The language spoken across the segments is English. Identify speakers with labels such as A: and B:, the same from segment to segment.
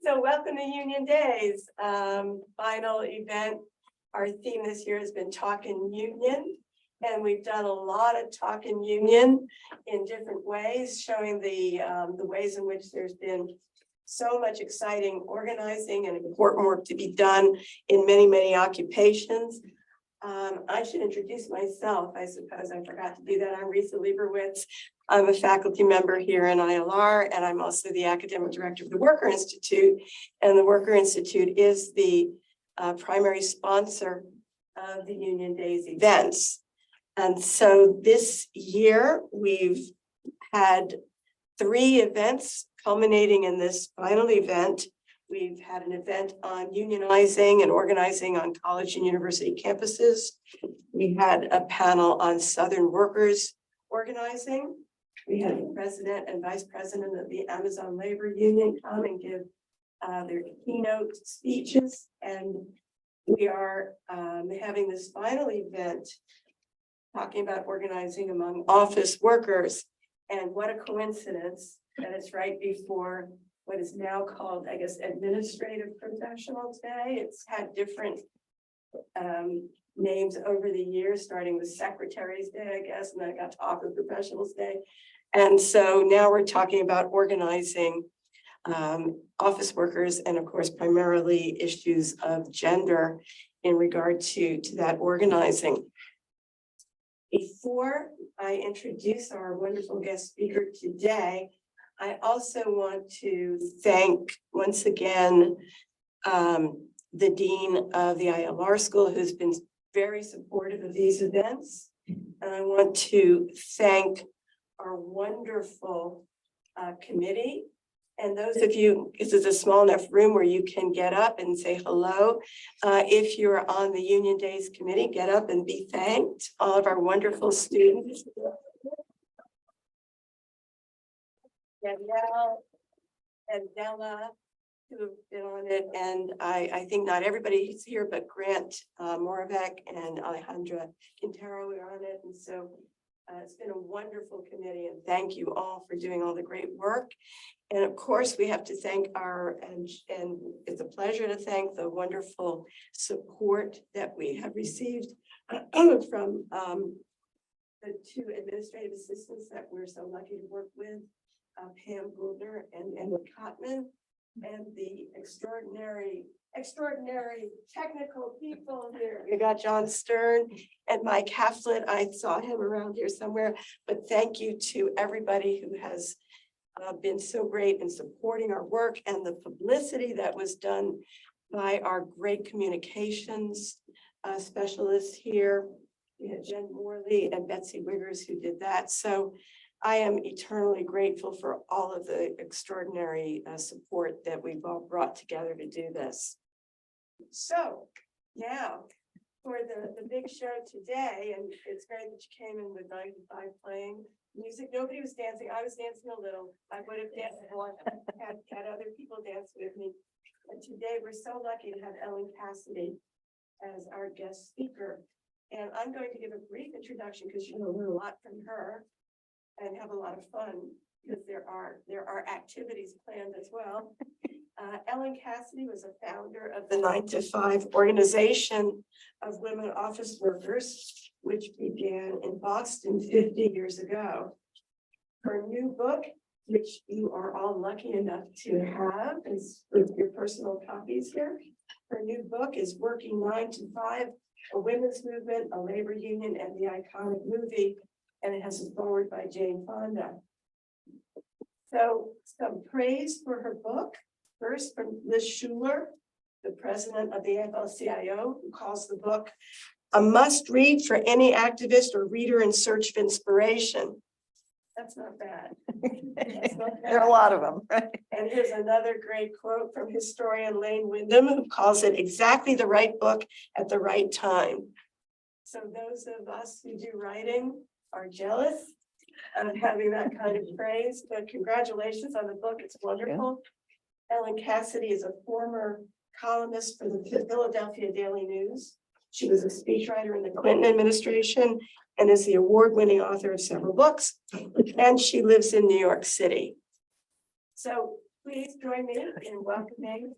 A: So welcome to Union Days, final event. Our theme this year has been Talkin' Union. And we've done a lot of Talkin' Union in different ways, showing the ways in which there's been so much exciting organizing and important work to be done in many, many occupations. I should introduce myself. I suppose I forgot to do that. I'm Risa Lieberwitz. I'm a faculty member here in ILR, and I'm also the academic director of the Worker Institute. And the Worker Institute is the primary sponsor of the Union Days events. And so this year we've had 3 events culminating in this final event. We've had an event on unionizing and organizing on college and university campuses. We had a panel on Southern workers organizing. We had the president and vice president of the Amazon Labor Union come and give their keynote speeches. And we are having this final event talking about organizing among office workers. And what a coincidence that it's right before what is now called, I guess, Administrative Professionals Day. It's had different names over the years, starting with Secretary's Day, I guess, and then it got to Office Professionals Day. And so now we're talking about organizing office workers, and of course, primarily issues of gender in regard to that organizing. Before I introduce our wonderful guest speaker today, I also want to thank once again the dean of the ILR school, who's been very supportive of these events. And I want to thank our wonderful committee. And those of you, this is a small enough room where you can get up and say hello. If you're on the Union Days committee, get up and be thanked. All of our wonderful students. Danielle and Della, who have been on it, and I think not everybody's here, but Grant Moravec and Alejandra Quintero were on it, and so it's been a wonderful committee, and thank you all for doing all the great work. And of course, we have to thank and it's a pleasure to thank the wonderful support that we have received from the 2 administrative assistants that we're so lucky to work with. Pam Goulder and Edward Cotman, and the extraordinary technical people here. We got John Stern and Mike Haflett. I saw him around here somewhere, but thank you to everybody who has been so great in supporting our work, and the publicity that was done by our great communications specialists here. We had Jen Morley and Betsy Wiggers who did that. So I am eternally grateful for all of the extraordinary support that we've all brought together to do this. So now for the big show today, and it's great that you came in with 95 playing music. Nobody was dancing. I was dancing a little. I would have danced more, had other people dance with me. And today we're so lucky to have Ellen Cassedy as our guest speaker. And I'm going to give a brief introduction because you're going to learn a lot from her and have a lot of fun, because there are activities planned as well. Ellen Cassedy was a founder of the 9 to 5 organization of women office workers, which began in Boston 50 years ago. Her new book, which you are all lucky enough to have, is with your personal copies here. Her new book is Working 9 to 5, a women's movement, a labor union, and the iconic movie. And it has a foreword by Jane Fonda. So some praise for her book, first from Liz Schuler, the president of the AFL-CIO, who calls the book a must read for any activist or reader in search of inspiration. That's not bad. That's not bad.
B: There are a lot of them, right?
A: And here's another great quote from historian Lane Wyndham, who calls it exactly the right book at the right time. So those of us who do writing are jealous of having that kind of praise, but congratulations on the book. It's wonderful. Ellen Cassedy is a former columnist for the Philadelphia Daily News. She was a speechwriter in the Clinton administration and is the award-winning author of several books. And she lives in New York City. So please join me in welcoming.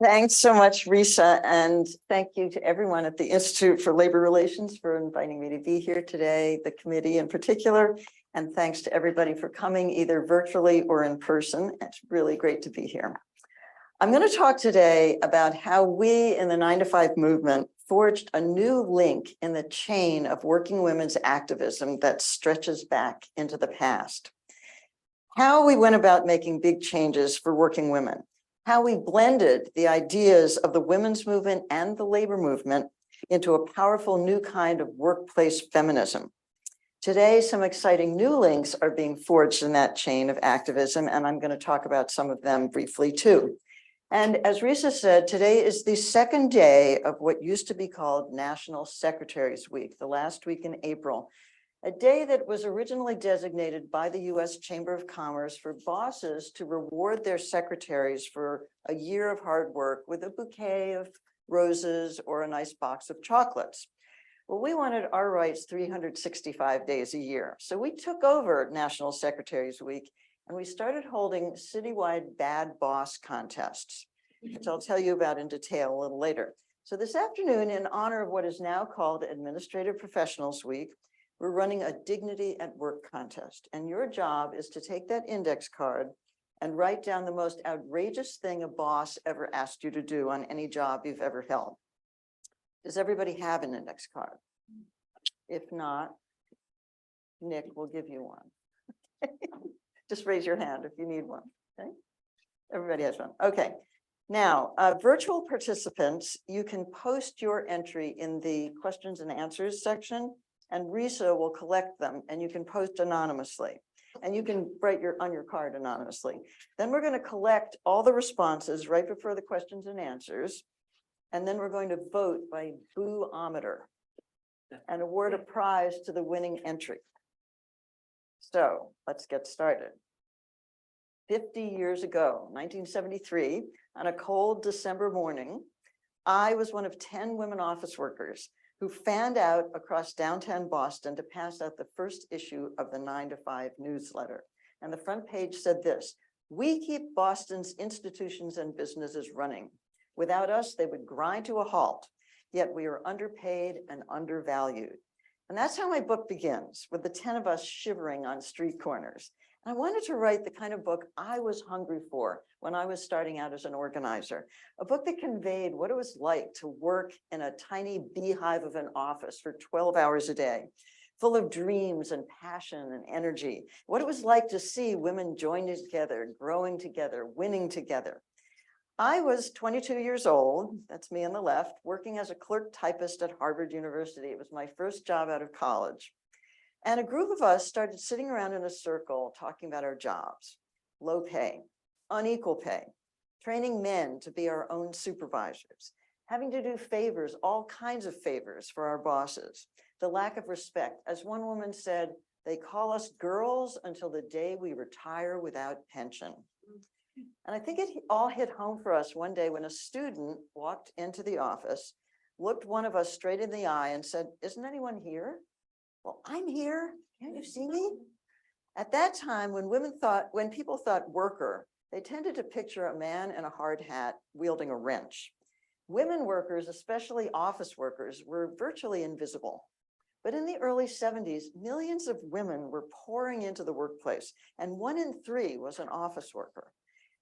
B: Thanks so much, Risa, and thank you to everyone at the Institute for Labor Relations for inviting me to be here today, the committee in particular, and thanks to everybody for coming either virtually or in person. It's really great to be here. I'm going to talk today about how we in the 9 to 5 movement forged a new link in the chain of working women's activism that stretches back into the past. How we went about making big changes for working women. How we blended the ideas of the women's movement and the labor movement into a powerful new kind of workplace feminism. Today, some exciting new links are being forged in that chain of activism, and I'm going to talk about some of them briefly too. And as Risa said, today is the second day of what used to be called National Secretaries Week, the last week in April. A day that was originally designated by the US Chamber of Commerce for bosses to reward their secretaries for a year of hard work with a bouquet of roses or a nice box of chocolates. Well, we wanted our rights 365 days a year. So we took over National Secretaries Week and we started holding citywide bad boss contests, which I'll tell you about in detail a little later. So this afternoon, in honor of what is now called Administrative Professionals Week, we're running a Dignity at Work contest, and your job is to take that index card and write down the most outrageous thing a boss ever asked you to do on any job you've ever held. Does everybody have an index card? If not, Nick will give you one. Just raise your hand if you need one, okay? Everybody has one, okay. Now, virtual participants, you can post your entry in the questions and answers section, and Risa will collect them and you can post anonymously and you can write on your card anonymously. Then we're going to collect all the responses right before the questions and answers. And then we're going to vote by boo-ometer and award a prize to the winning entry. So let's get started. 50 years ago, 1973, on a cold December morning, I was one of 10 women office workers who fanned out across downtown Boston to pass out the first issue of the 9 to 5 newsletter. And the front page said this: "We keep Boston's institutions and businesses running. Without us, they would grind to a halt, yet we are underpaid and undervalued." And that's how my book begins, with the 10 of us shivering on street corners. And I wanted to write the kind of book I was hungry for when I was starting out as an organizer, a book that conveyed what it was like to work in a tiny beehive of an office for 12 hours a day, full of dreams and passion and energy, what it was like to see women joining together, growing together, winning together. I was 22 years old, that's me on the left, working as a clerk typist at Harvard University. It was my first job out of college. And a group of us started sitting around in a circle talking about our jobs: low pay, unequal pay, training men to be our own supervisors, having to do favors, all kinds of favors for our bosses, the lack of respect. As one woman said, "They call us girls until the day we retire without pension." And I think it all hit home for us one day when a student walked into the office, looked one of us straight in the eye and said, "Isn't anyone here?" "Well, I'm here. Can't you see me?" At that time, when people thought worker, they tended to picture a man in a hard hat wielding a wrench. Women workers, especially office workers, were virtually invisible. But in the early 70s, millions of women were pouring into the workplace, and 1 in 3 was an office worker.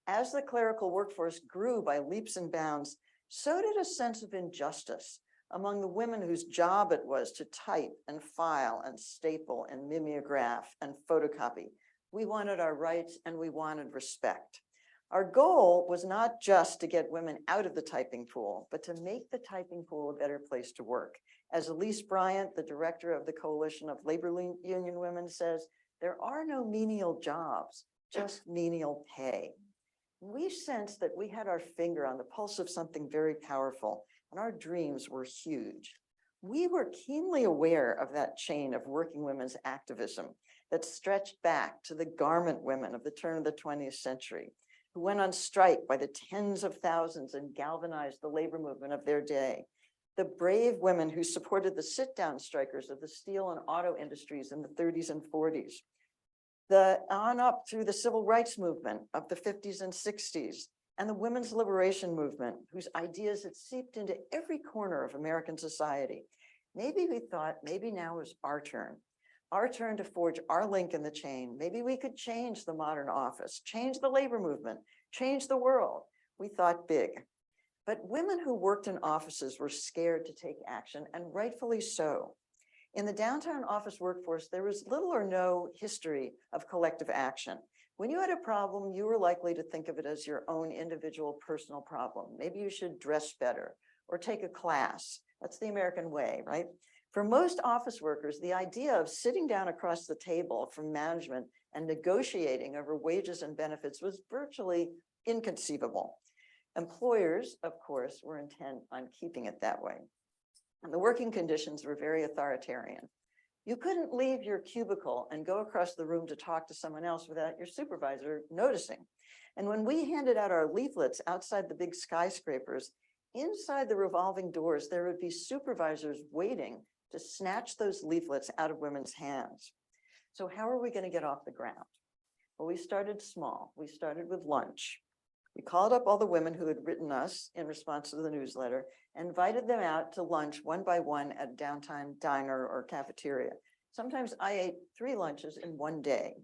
B: As the clerical workforce grew by leaps and bounds, so did a sense of injustice among the women whose job it was to type and file and staple and mimeograph and photocopy. We wanted our rights and we wanted respect. Our goal was not just to get women out of the typing pool, but to make the typing pool a better place to work. As Elise Bryant, the director of the Coalition of Labor Union Women, says, "There are no menial jobs, just menial pay." We sensed that we had our finger on the pulse of something very powerful, and our dreams were huge. We were keenly aware of that chain of working women's activism that stretched back to the garment women of the turn of the 20th century, who went on strike by the tens of thousands and galvanized the labor movement of their day. The brave women who supported the sit-down strikers of the steel and auto industries in the 30s and 40s. On up through the civil rights movement of the 50s and 60s, and the women's liberation movement, whose ideas had seeped into every corner of American society. Maybe we thought, maybe now is our turn to forge our link in the chain. Maybe we could change the modern office, change the labor movement, change the world. We thought big. But women who worked in offices were scared to take action, and rightfully so. In the downtown office workforce, there was little or no history of collective action. When you had a problem, you were likely to think of it as your own individual personal problem. Maybe you should dress better or take a class. That's the American way, right? For most office workers, the idea of sitting down across the table from management and negotiating over wages and benefits was virtually inconceivable. Employers, of course, were intent on keeping it that way. And the working conditions were very authoritarian. You couldn't leave your cubicle and go across the room to talk to someone else without your supervisor noticing. And when we handed out our leaflets outside the big skyscrapers, inside the revolving doors, there would be supervisors waiting to snatch those leaflets out of women's hands. So how are we going to get off the ground? Well, we started small. We started with lunch. We called up all the women who had written us in response to the newsletter and invited them out to lunch one by one at a downtown diner or cafeteria. Sometimes I ate 3 lunches in one day.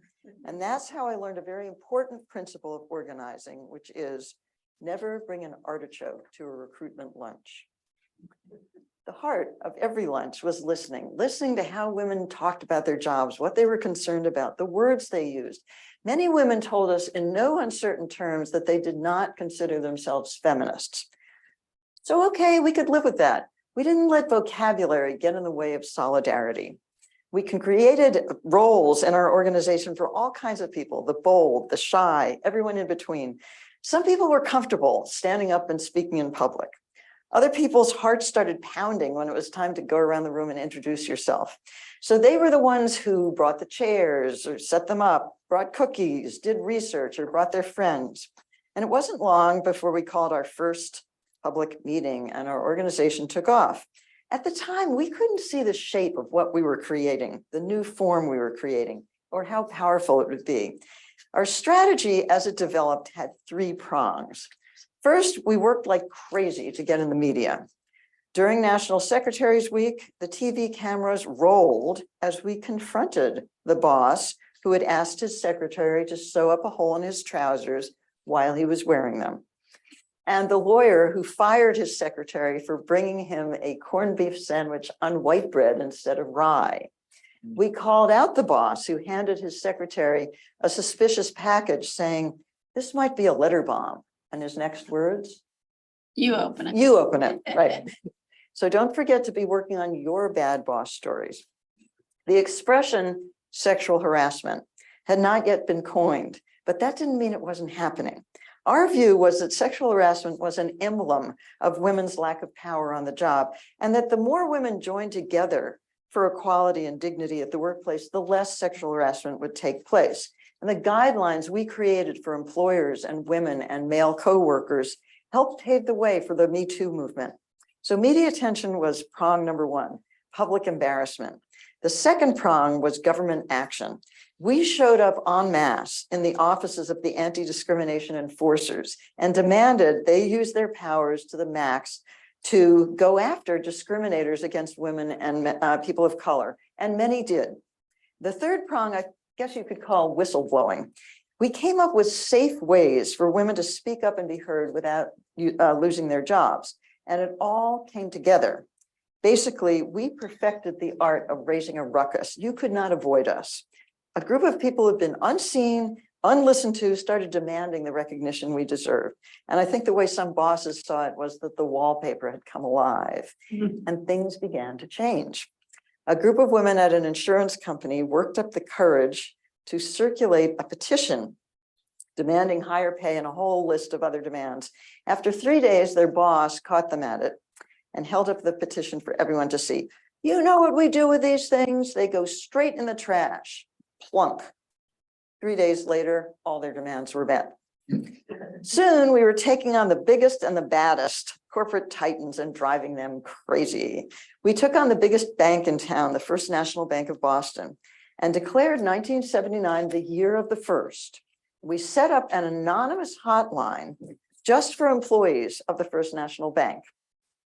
B: And that's how I learned a very important principle of organizing, which is never bring an artichoke to a recruitment lunch. The heart of every lunch was listening to how women talked about their jobs, what they were concerned about, the words they used. Many women told us in no uncertain terms that they did not consider themselves feminists. So, okay, we could live with that. We didn't let vocabulary get in the way of solidarity. We created roles in our organization for all kinds of people, the bold, the shy, everyone in between. Some people were comfortable standing up and speaking in public. Other people's hearts started pounding when it was time to go around the room and introduce yourself. So they were the ones who brought the chairs or set them up, brought cookies, did research, or brought their friends. And it wasn't long before we called our first public meeting and our organization took off. At the time, we couldn't see the shape of what we were creating, the new form we were creating, or how powerful it would be. Our strategy as it developed had 3 prongs. First, we worked like crazy to get in the media. During National Secretaries Week, the TV cameras rolled as we confronted the boss who had asked his secretary to sew up a hole in his trousers while he was wearing them, and the lawyer who fired his secretary for bringing him a corned beef sandwich on white bread instead of rye. We called out the boss who handed his secretary a suspicious package saying, "This might be a letter bomb." And his next words?
C: You open it.
B: You open it, right. So don't forget to be working on your bad boss stories. The expression sexual harassment had not yet been coined, but that didn't mean it wasn't happening. Our view was that sexual harassment was an emblem of women's lack of power on the job, and that the more women joined together for equality and dignity at the workplace, the less sexual harassment would take place. And the guidelines we created for employers and women and male co-workers helped pave the way for the Me Too movement. So media attention was prong number 1, public embarrassment. The second prong was government action. We showed up en masse in the offices of the anti-discrimination enforcers and demanded they use their powers to the max to go after discriminators against women and people of color, and many did. The third prong, I guess you could call whistleblowing. We came up with safe ways for women to speak up and be heard without losing their jobs. And it all came together. Basically, we perfected the art of raising a ruckus. You could not avoid us. A group of people who've been unseen, unlistened to, started demanding the recognition we deserved. And I think the way some bosses saw it was that the wallpaper had come alive and things began to change. A group of women at an insurance company worked up the courage to circulate a petition demanding higher pay and a whole list of other demands. After 3 days, their boss caught them at it and held up the petition for everyone to see. You know what we do with these things? They go straight in the trash, plunk. 3 days later, all their demands were met. Soon we were taking on the biggest and the baddest corporate titans and driving them crazy. We took on the biggest bank in town, the First National Bank of Boston. and declared 1979 the year of the first. We set up an anonymous hotline just for employees of the First National Bank.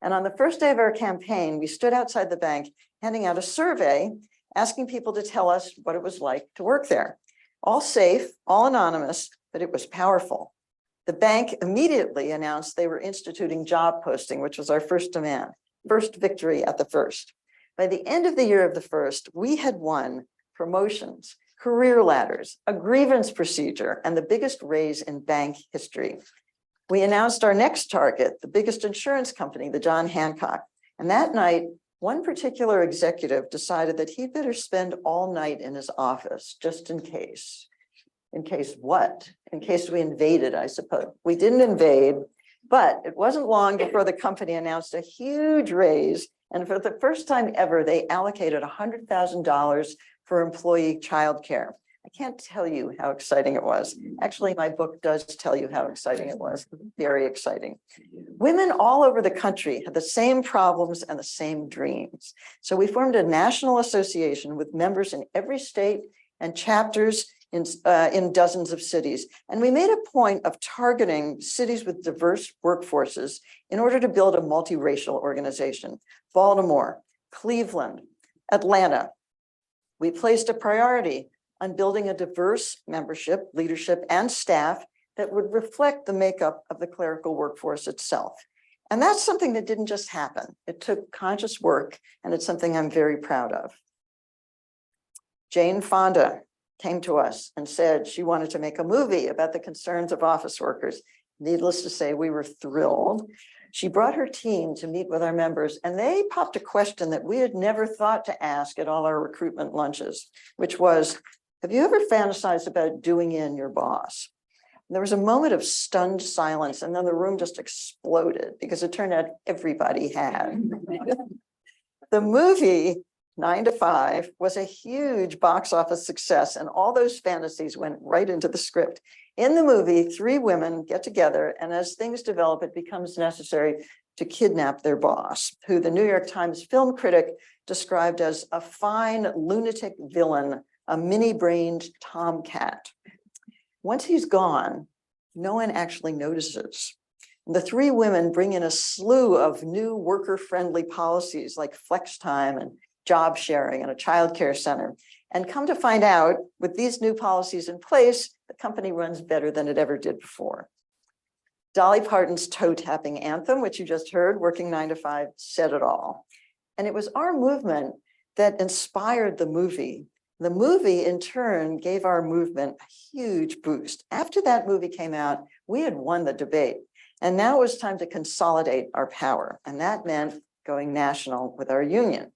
B: And on the first day of our campaign, we stood outside the bank handing out a survey, asking people to tell us what it was like to work there. All safe, all anonymous, but it was powerful. The bank immediately announced they were instituting job posting, which was our first demand, first victory at the first. By the end of the year of the first, we had won promotions, career ladders, a grievance procedure, and the biggest raise in bank history. We announced our next target, the biggest insurance company, the John Hancock. And that night, one particular executive decided that he'd better spend all night in his office, just in case. In case what? In case we invaded, I suppose. We didn't invade, but it wasn't long before the company announced a huge raise. And for the first time ever, they allocated $100,000 for employee childcare. I can't tell you how exciting it was. Actually, my book does tell you how exciting it was. Very exciting. Women all over the country had the same problems and the same dreams. So we formed a national association with members in every state and chapters in dozens of cities. And we made a point of targeting cities with diverse workforces in order to build a multiracial organization. Baltimore, Cleveland, Atlanta. We placed a priority on building a diverse membership, leadership, and staff that would reflect the makeup of the clerical workforce itself. And that's something that didn't just happen. It took conscious work, and it's something I'm very proud of. Jane Fonda came to us and said she wanted to make a movie about the concerns of office workers. Needless to say, we were thrilled. She brought her team to meet with our members, and they popped a question that we had never thought to ask at all our recruitment lunches, which was, have you ever fantasized about doing in your boss? And there was a moment of stunned silence, and then the room just exploded because it turned out everybody had. The movie 9 to 5 was a huge box office success, and all those fantasies went right into the script. In the movie, 3 women get together, and as things develop, it becomes necessary to kidnap their boss, who the New York Times film critic described as a fine lunatic villain, a mini-brained tomcat. Once he's gone, no one actually notices. The 3 women bring in a slew of new worker-friendly policies like flex time and job sharing and a childcare center. And come to find out, with these new policies in place, the company runs better than it ever did before. Dolly Parton's toe-tapping anthem, which you just heard, Working 9 to 5, said it all. And it was our movement that inspired the movie. The movie, in turn, gave our movement a huge boost. After that movie came out, we had won the debate. And now it was time to consolidate our power. And that meant going national with our union.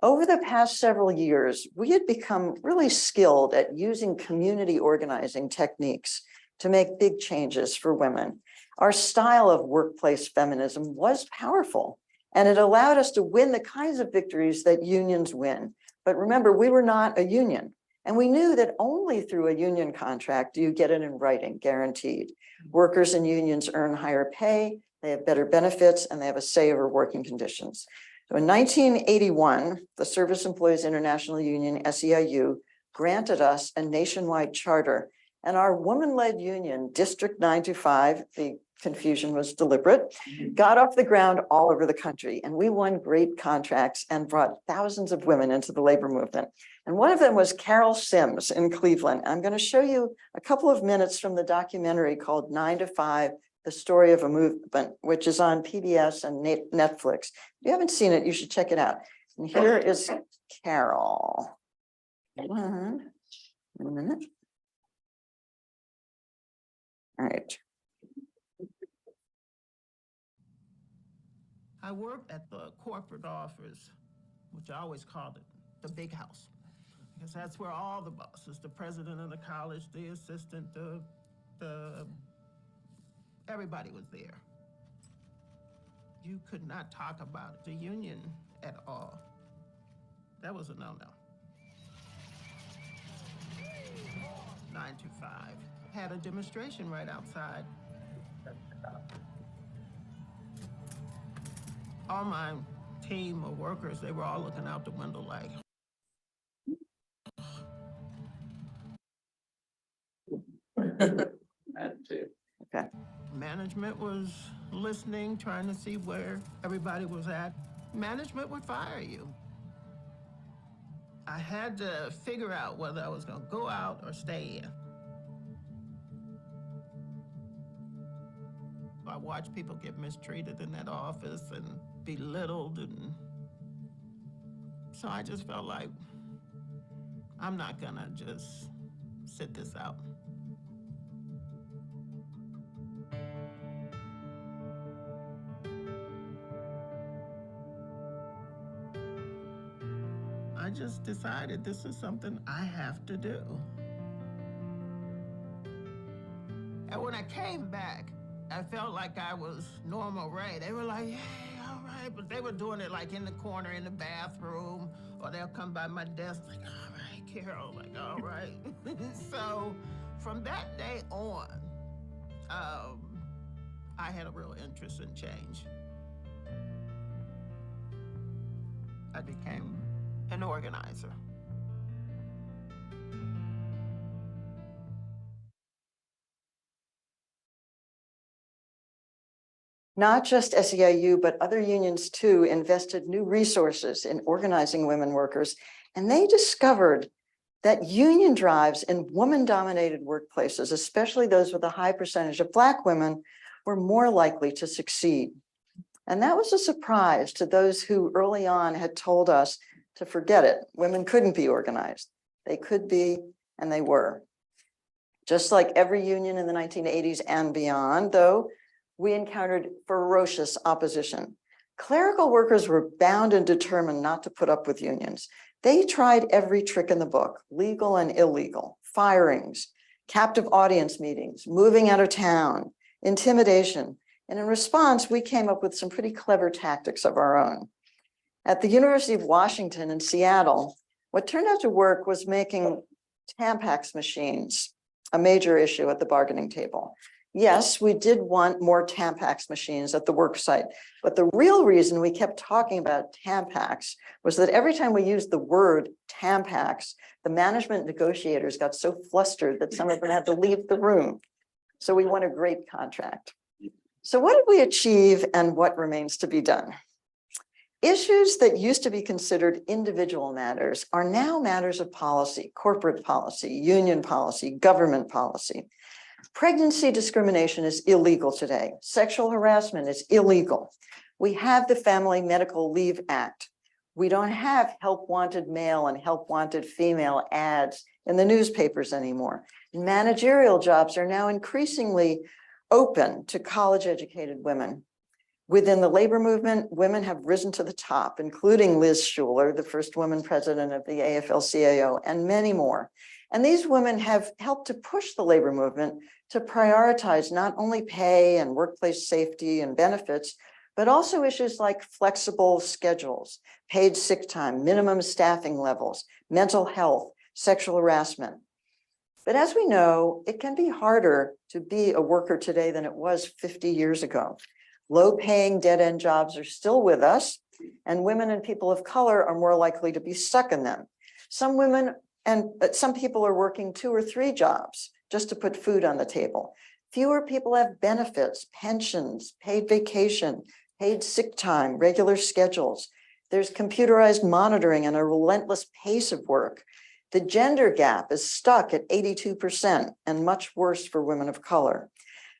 B: Over the past several years, we had become really skilled at using community organizing techniques to make big changes for women. Our style of workplace feminism was powerful, and it allowed us to win the kinds of victories that unions win. But remember, we were not a union, and we knew that only through a union contract do you get it in writing, guaranteed. Workers and unions earn higher pay, they have better benefits, and they have a say over working conditions. So in 1981, the Service Employees International Union, SEIU, granted us a nationwide charter, and our woman-led union, District 925, the confusion was deliberate, got off the ground all over the country, and we won great contracts and brought thousands of women into the labor movement. And one of them was Carol Sims in Cleveland. I'm going to show you a couple of minutes from the documentary called 9 to 5, The Story of a Movement, which is on PBS and Netflix. If you haven't seen it, you should check it out. And here is Carol. One minute. All right.
C: I worked at the corporate office, which I always called it the big house, because that's where all the bosses, the president of the college, the assistant, everybody was there. You could not talk about the union at all. That was a no-no. 925 had a demonstration right outside. All my team of workers, they were all looking out the window like,
D: That too.
C: Management was listening, trying to see where everybody was at. Management would fire you. I had to figure out whether I was going to go out or stay in. I watched people get mistreated in that office and belittled, and so I just felt like I'm not gonna just sit this out. I just decided this is something I have to do. And when I came back, I felt like I was Norma Ray. They were like, hey, all right, but they were doing it like in the corner in the bathroom, or they'll come by my desk like, all right, Carol, like, all right. So from that day on, I had a real interest in change. I became an organizer.
B: Not just SEIU, but other unions too invested new resources in organizing women workers. And they discovered that union drives in woman-dominated workplaces, especially those with a high percentage of Black women, were more likely to succeed. And that was a surprise to those who early on had told us to forget it. Women couldn't be organized. They could be, and they were. Just like every union in the 1980s and beyond, though, we encountered ferocious opposition. Clerical workers were bound and determined not to put up with unions. They tried every trick in the book, legal and illegal, firings, captive audience meetings, moving out of town, intimidation. And in response, we came up with some pretty clever tactics of our own. At the University of Washington in Seattle, what turned out to work was making Tampax machines a major issue at the bargaining table. Yes, we did want more Tampax machines at the work site, but the real reason we kept talking about Tampax was that every time we used the word Tampax, the management negotiators got so flustered that some of them had to leave the room. So we won a great contract. So what did we achieve and what remains to be done? Issues that used to be considered individual matters are now matters of policy, corporate policy, union policy, government policy. Pregnancy discrimination is illegal today. Sexual harassment is illegal. We have the Family Medical Leave Act. We don't have help wanted male and help wanted female ads in the newspapers anymore. Managerial jobs are now increasingly open to college-educated women. Within the labor movement, women have risen to the top, including Liz Schuler, the first woman president of the AFL-CIO, and many more. And these women have helped to push the labor movement to prioritize not only pay and workplace safety and benefits, but also issues like flexible schedules, paid sick time, minimum staffing levels, mental health, sexual harassment. But as we know, it can be harder to be a worker today than it was 50 years ago. Low-paying dead-end jobs are still with us, and women and people of color are more likely to be stuck in them. Some women and some people are working 2 or 3 jobs just to put food on the table. Fewer people have benefits, pensions, paid vacation, paid sick time, regular schedules. There's computerized monitoring and a relentless pace of work. The gender gap is stuck at 82% and much worse for women of color.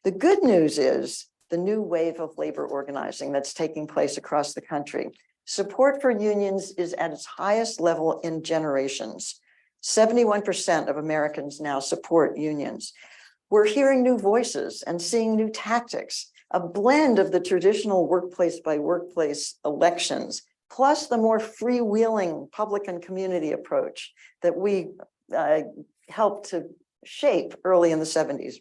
B: The good news is the new wave of labor organizing that's taking place across the country. Support for unions is at its highest level in generations. 71% of Americans now support unions. We're hearing new voices and seeing new tactics, a blend of the traditional workplace by workplace elections, plus the more freewheeling public and community approach that we helped to shape early in the 70s.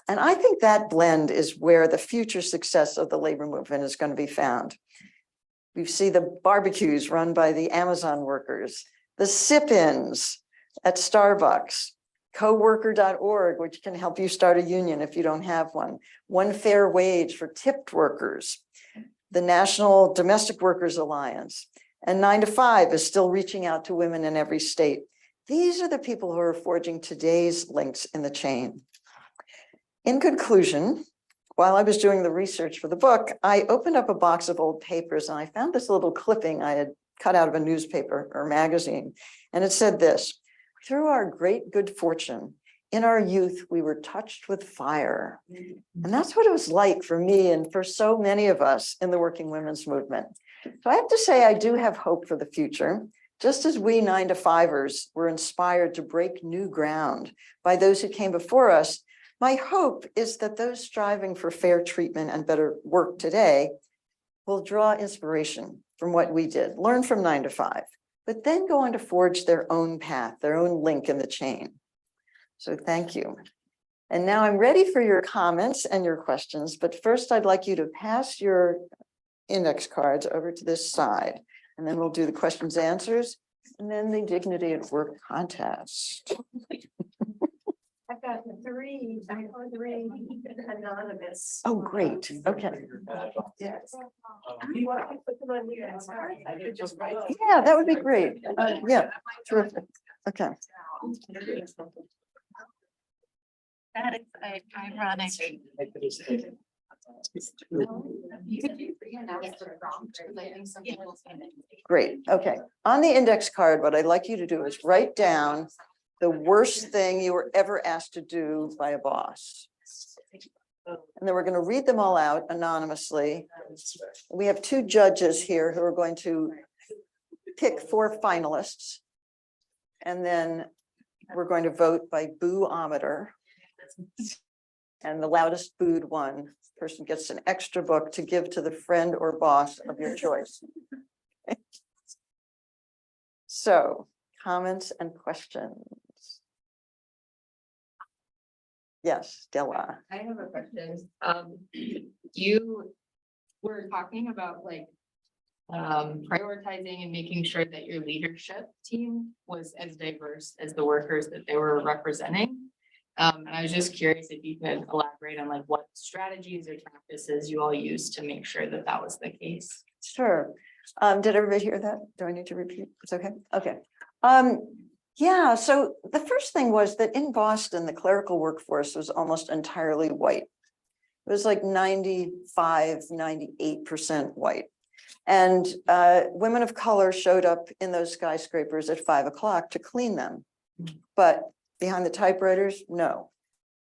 B: And I think that blend is where the future success of the labor movement is going to be found. We see the barbecues run by the Amazon workers, the sip-ins at Starbucks, coworker.org, which can help you start a union if you don't have one, one fair wage for tipped workers, the National Domestic Workers Alliance, and 9 to 5 is still reaching out to women in every state. These are the people who are forging today's links in the chain. In conclusion, while I was doing the research for the book, I opened up a box of old papers and I found this little clipping I had cut out of a newspaper or magazine. And it said this: through our great good fortune, in our youth, we were touched with fire. And that's what it was like for me and for so many of us in the working women's movement. So I have to say, I do have hope for the future. Just as we 9-to-5ers were inspired to break new ground by those who came before us, my hope is that those striving for fair treatment and better work today will draw inspiration from what we did, learn from 9-to-5, but then go on to forge their own path, their own link in the chain. So thank you. And now I'm ready for your comments and your questions, but first I'd like you to pass your index cards over to this side, and then we'll do the questions, answers, and then the Dignity at Work contest.
A: I've got three anonymous.
B: Oh, great. Okay.
A: Yes. You want to put them on your card? I could just write.
B: Yeah, that would be great. Yeah, terrific. Okay.
D: That is ironic.
B: Great. Okay. On the index card, what I'd like you to do is write down the worst thing you were ever asked to do by a boss. And then we're going to read them all out anonymously. We have 2 judges here who are going to pick 4 finalists. And then we're going to vote by boo-ometer. And the loudest booed person gets an extra book to give to the friend or boss of your choice. So, comments and questions. Yes, Della.
E: I have a question. You were talking about like prioritizing and making sure that your leadership team was as diverse as the workers that they were representing. And I was just curious if you could elaborate on like what strategies or practices you all used to make sure that that was the case.
B: Sure. Did everybody hear that? Do I need to repeat? It's okay. Okay. Yeah, so the first thing was that in Boston, the clerical workforce was almost entirely white. It was like 95, 98% white. And women of color showed up in those skyscrapers at 5 o'clock to clean them. But behind the typewriters, no.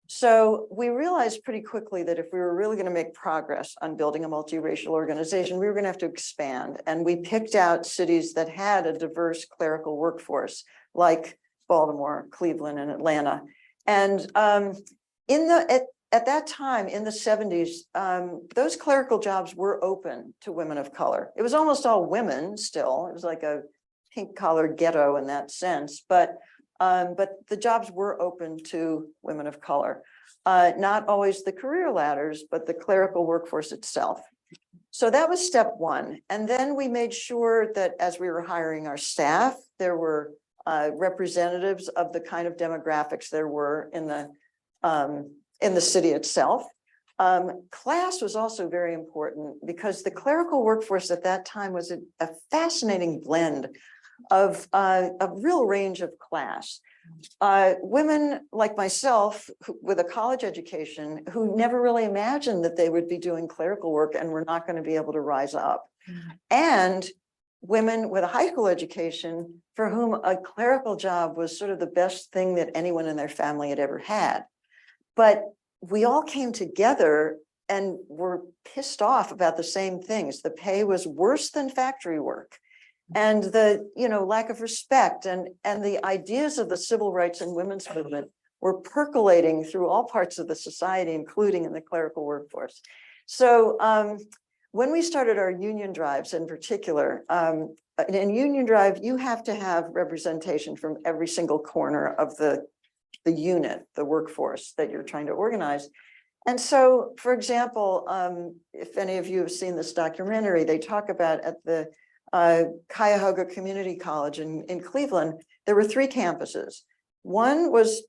B: So we realized pretty quickly that if we were really going to make progress on building a multiracial organization, we were going to have to expand. And we picked out cities that had a diverse clerical workforce, like Baltimore, Cleveland, and Atlanta. And at that time, in the 70s, those clerical jobs were open to women of color. It was almost all women still. It was like a pink-collar ghetto in that sense. But the jobs were open to women of color. Not always the career ladders, but the clerical workforce itself. So that was step one. And then we made sure that as we were hiring our staff, there were representatives of the kind of demographics there were in the city itself. Class was also very important because the clerical workforce at that time was a fascinating blend of a real range of class. Women like myself with a college education who never really imagined that they would be doing clerical work and were not going to be able to rise up. And women with a high school education for whom a clerical job was sort of the best thing that anyone in their family had ever had. But we all came together and were pissed off about the same things. The pay was worse than factory work. And the lack of respect and the ideas of the civil rights and women's movement were percolating through all parts of the society, including in the clerical workforce. So when we started our union drives in particular, in union drive, you have to have representation from every single corner of the unit, the workforce that you're trying to organize. And so, for example, if any of you have seen this documentary, they talk about at the Cuyahoga Community College in Cleveland, there were 3 campuses. One was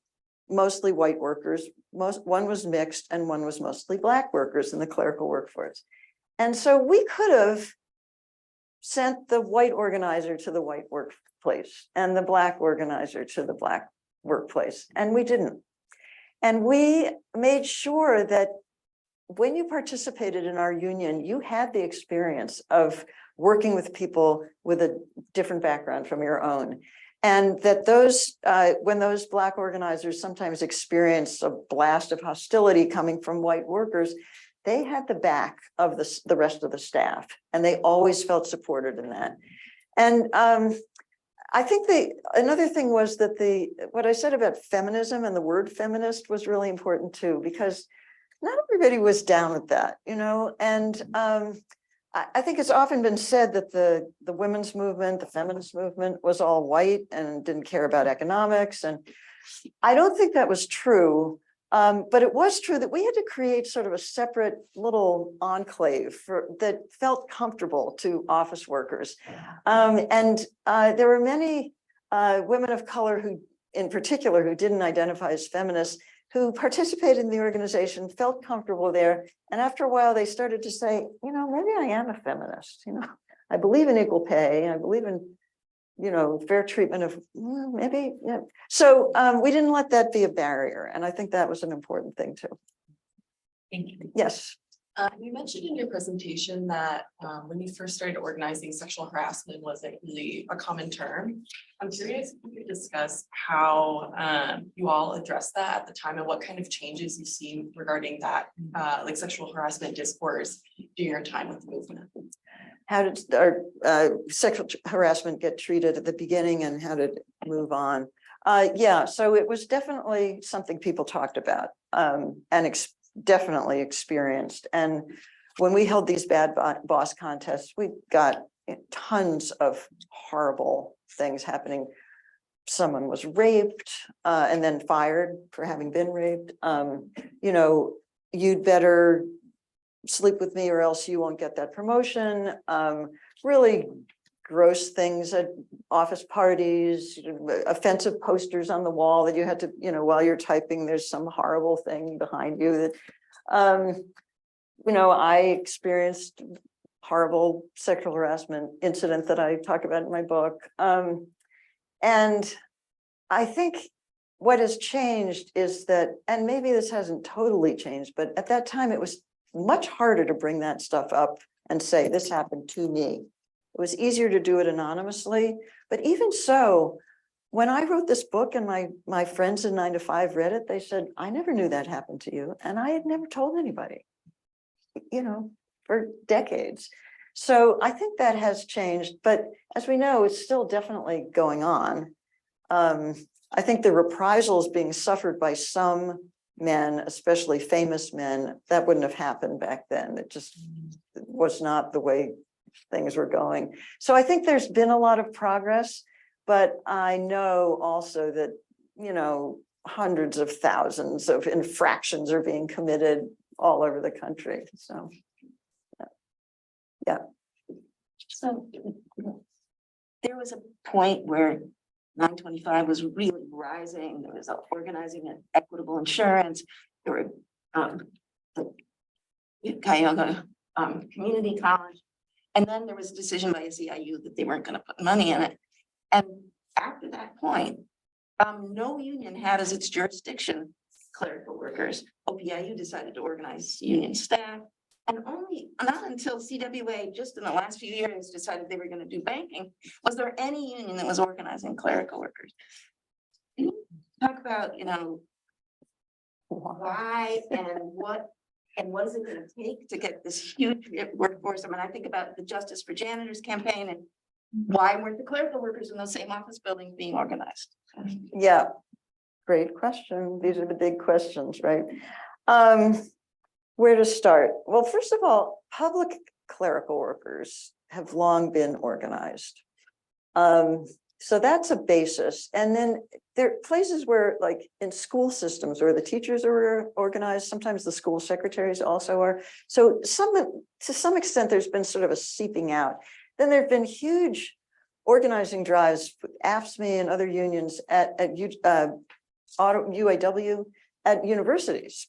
B: mostly white workers, one was mixed, and one was mostly Black workers in the clerical workforce. And so we could have sent the white organizer to the white workplace and the Black organizer to the Black workplace, and we didn't. And we made sure that when you participated in our union, you had the experience of working with people with a different background from your own. And that when those Black organizers sometimes experienced a blast of hostility coming from white workers, they had the back of the rest of the staff, and they always felt supported in that. And I think another thing was that what I said about feminism and the word feminist was really important too, because not everybody was down with that, and I think it's often been said that the women's movement, the feminist movement was all white and didn't care about economics. And I don't think that was true. But it was true that we had to create sort of a separate little enclave that felt comfortable to office workers. And there were many women of color in particular, who didn't identify as feminists, who participated in the organization, felt comfortable there. And after a while, they started to say, maybe I am a feminist. I believe in equal pay. I believe in, fair treatment of maybe. Yeah. So we didn't let that be a barrier. And I think that was an important thing too.
E: Thank you.
B: Yes.
F: You mentioned in your presentation that when you first started organizing, sexual harassment wasn't really a common term. I'm curious if you could discuss how you all addressed that at the time and what kind of changes you've seen regarding that, like sexual harassment discourse during your time with the movement.
B: How did our sexual harassment get treated at the beginning, and how did it move on? Yeah, so it was definitely something people talked about and definitely experienced. And when we held these bad boss contests, we got tons of horrible things happening. Someone was raped and then fired for having been raped. You'd better sleep with me or else you won't get that promotion. Really gross things at office parties, offensive posters on the wall that you had to, while you're typing, there's some horrible thing behind you that, I experienced horrible sexual harassment incident that I talk about in my book. And I think what has changed is that, and maybe this hasn't totally changed, but at that time it was much harder to bring that stuff up and say, this happened to me. It was easier to do it anonymously, but even so, when I wrote this book and my friends in 9 to 5 read it, they said, I never knew that happened to you. And I had never told anybody, for decades. So I think that has changed, but as we know, it's still definitely going on. I think the reprisals being suffered by some men, especially famous men, that wouldn't have happened back then. It just was not the way things were going. So I think there's been a lot of progress, but I know also that, hundreds of thousands of infractions are being committed all over the country. So, yeah.
G: So there was a point where 925 was really rising. There was organizing and equitable insurance. There were the Cuyahoga Community College. And then there was a decision by SEIU that they weren't going to put money in it. And after that point, no union had as its jurisdiction clerical workers. OPIU decided to organize union staff. And not until CWA, just in the last few years, decided they were going to do banking, was there any union that was organizing clerical workers. Can you talk about, why and what is it going to take to get this huge workforce? I mean, I think about the Justice for Janitors campaign and why weren't the clerical workers in those same office buildings being organized?
B: Yeah, great question. These are the big questions, right? Where to start? Well, first of all, public clerical workers have long been organized. So that's a basis. And then there are places where, like in school systems, where the teachers are organized, sometimes the school secretaries also are. So to some extent, there's been sort of a seeping out. Then there have been huge organizing drives with AFSCME and other unions at UAW at universities.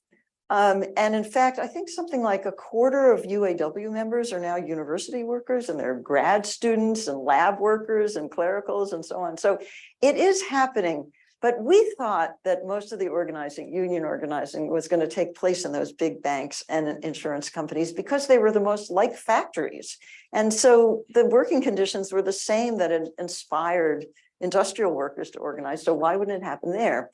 B: And in fact, I think something like a quarter of UAW members are now university workers, and they're grad students and lab workers and clericals and so on. So it is happening, But we thought that most of the organizing, union organizing, was going to take place in those big banks and insurance companies because they were the most like factories. And so the working conditions were the same that had inspired industrial workers to organize. So why wouldn't it happen there?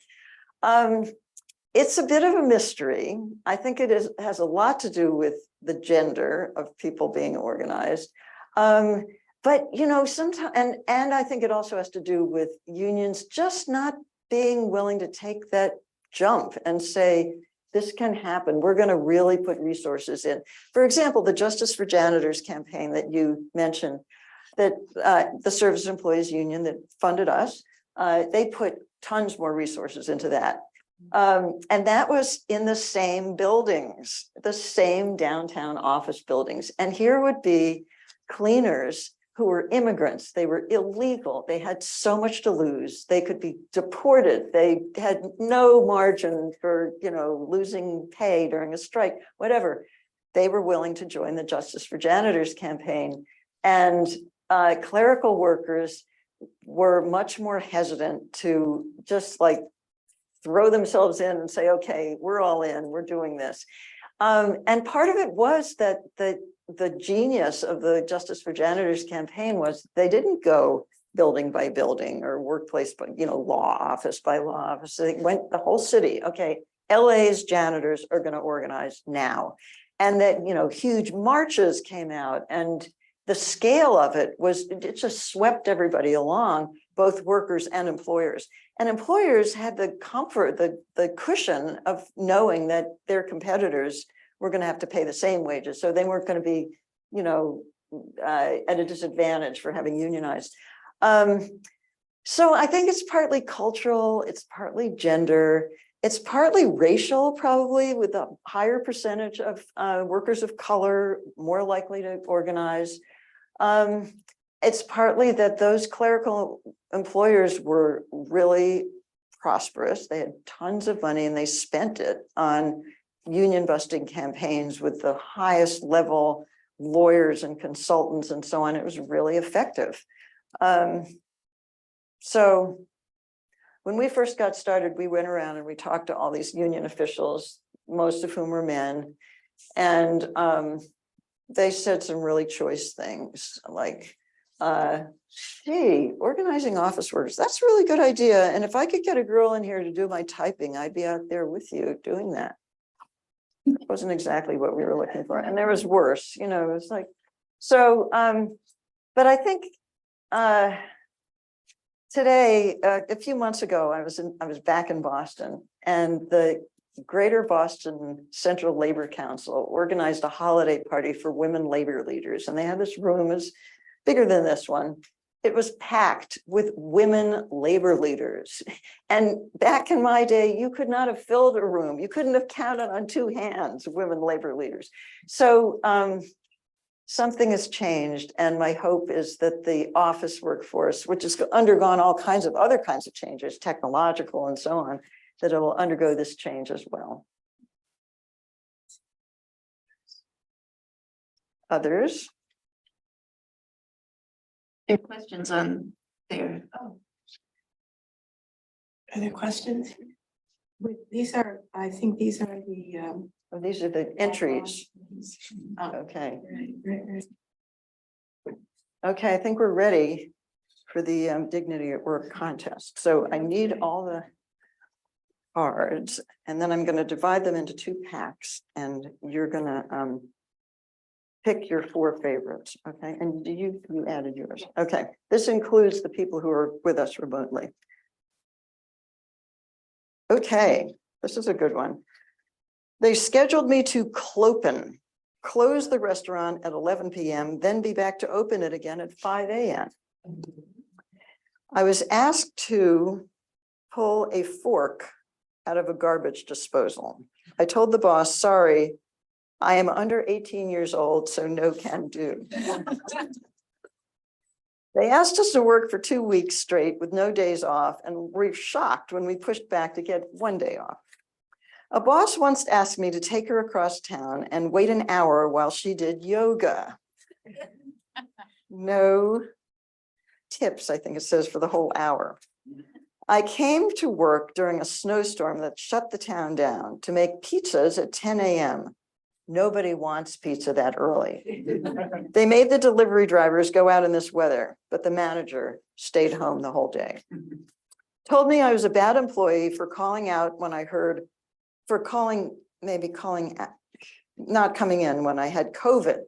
B: It's a bit of a mystery. I think has a lot to do with the gender of people being organized. But sometimes, and I think it also has to do with unions just not being willing to take that jump and say, this can happen. We're going to really put resources in. For example, the Justice for Janitors campaign that you mentioned, that the Service Employees Union that funded us, they put tons more resources into that. And that was in the same buildings, the same downtown office buildings. And here would be cleaners who were immigrants. They were illegal. They had so much to lose. They could be deported. They had no margin for, losing pay during a strike, whatever. They were willing to join the Justice for Janitors campaign. And clerical workers were much more hesitant to just like throw themselves in and say, okay, we're all in, we're doing this. And part of it was that the genius of the Justice for Janitors campaign was they didn't go building by building or workplace, by law office by law office. They went the whole city. Okay, LA's janitors are going to organize now. And that, huge marches came out, and the scale of it just swept everybody along, both workers and employers. And employers had the comfort, the cushion of knowing that their competitors were going to have to pay the same wages. So they weren't going to be, at a disadvantage for having unionized. So I think it's partly cultural, it's partly gender, it's partly racial, probably, with a higher percentage of workers of color more likely to organize. It's partly that those clerical employers were really prosperous. They had tons of money and they spent it on union busting campaigns with the highest level lawyers and consultants and so on. It was really effective. So when we first got started, we went around and we talked to all these union officials, most of whom were men. And they said some really choice things like, hey, organizing office workers, that's a really good idea. And if I could get a girl in here to do my typing, I'd be out there with you doing that. It wasn't exactly what we were looking for. And there was worse, it was like, so, but I think today, a few months ago, I was back in Boston, and the Greater Boston Central Labor Council organized a holiday party for women labor leaders. And they had this room, is bigger than this one. It was packed with women labor leaders. And back in my day, you could not have filled a room. You couldn't have counted on two hands women labor leaders. So something has changed. And my hope is that the office workforce, which has undergone all kinds of other kinds of changes, technological and so on, that it will undergo this change as well. Others?
G: There are questions on there.
A: Oh. Are there questions? These are, I think these are the.
B: Oh, these are the entries.
A: Oh,
B: Okay.
A: right.
B: Okay, I think we're ready for the Dignity at Work contest. So I need all the cards, and then I'm going to divide them into two packs, and you're going to pick your four favorites. Okay, and you added yours. Okay, this includes the people who are with us remotely. Okay, this is a good one. They scheduled me to Clopen, close the restaurant at 11 p.m., then be back to open it again at 5 a.m. I was asked to pull a fork out of a garbage disposal. I told the boss, sorry, I am under 18 years old, so no can do. They asked us to work for 2 weeks straight with no days off, and were shocked when we pushed back to get 1 day off. A boss once asked me to take her across town and wait an hour while she did yoga. No tips, I think it says, for the whole hour. I came to work during a snowstorm that shut the town down to make pizzas at 10 a.m. Nobody wants pizza that early. They made the delivery drivers go out in this weather, but the manager stayed home the whole day. Told me I was a bad employee for calling out when I heard, for calling, not coming in when I had COVID.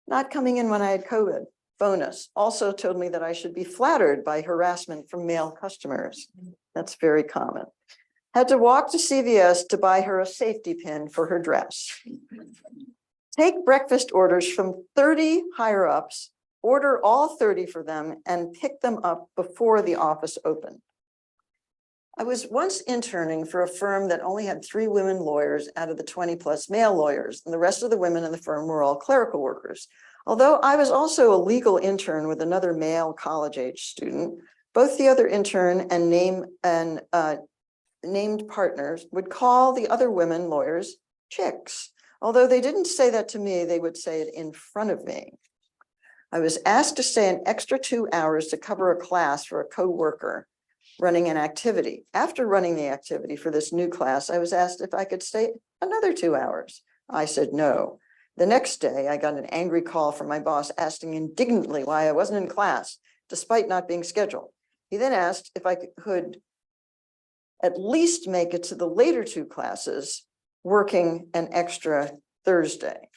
B: Not coming in when I had COVID. Bonus. Also told me that I should be flattered by harassment from male customers. That's very common. Had to walk to CVS to buy her a safety pin for her dress. Take breakfast orders from 30 higher ups, order all 30 for them, and pick them up before the office opened. I was once interning for a firm that only had 3 women lawyers out of the 20+ male lawyers, and the rest of the women in the firm were all clerical workers. Although I was also a legal intern with another male college-age student, both the other intern and named partners would call the other women lawyers chicks. Although they didn't say that to me, they would say it in front of me. I was asked to stay an extra 2 hours to cover a class for a co-worker running an activity. After running the activity for this new class, I was asked if I could stay another 2 hours. I said no. The next day, I got an angry call from my boss asking indignantly why I wasn't in class, despite not being scheduled. He then asked if I could at least make it to the later 2 classes, working an extra Thursday.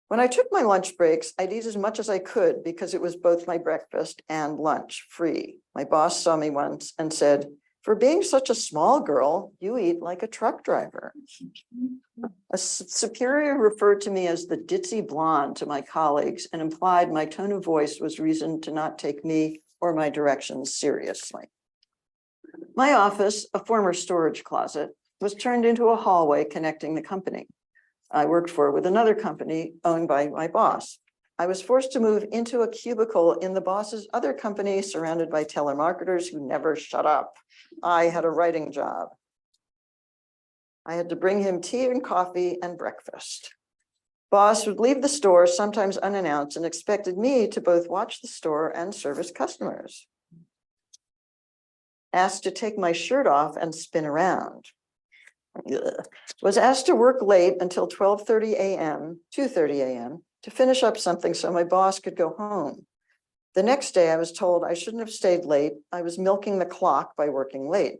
B: When I took my lunch breaks, I'd eat as much as I could because it was both my breakfast and lunch free. My boss saw me once and said, "For being such a small girl, you eat like a truck driver." A superior referred to me as the ditzy blonde to my colleagues and implied my tone of voice was reason to not take me or my directions seriously. My office, a former storage closet, was turned into a hallway connecting the company I worked for with another company owned by my boss. I was forced to move into a cubicle in the boss's other company, surrounded by telemarketers who never shut up. I had a writing job. I had to bring him tea and coffee and breakfast. Boss would leave the store, sometimes unannounced, and expected me to both watch the store and service customers. Asked to take my shirt off and spin around. Ugh. Was asked to work late until 2:30 a.m. to finish up something so my boss could go home. The next day I was told I shouldn't have stayed late. I was milking the clock by working late.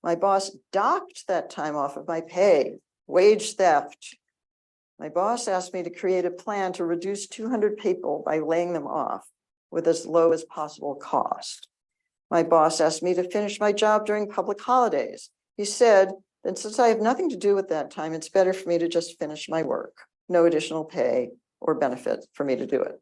B: My boss docked that time off of my pay, wage theft. My boss asked me to create a plan to reduce 200 people by laying them off with as low as possible cost. My boss asked me to finish my job during public holidays. He said that since I have nothing to do with that time, it's better for me to just finish my work. No additional pay or benefit for me to do it.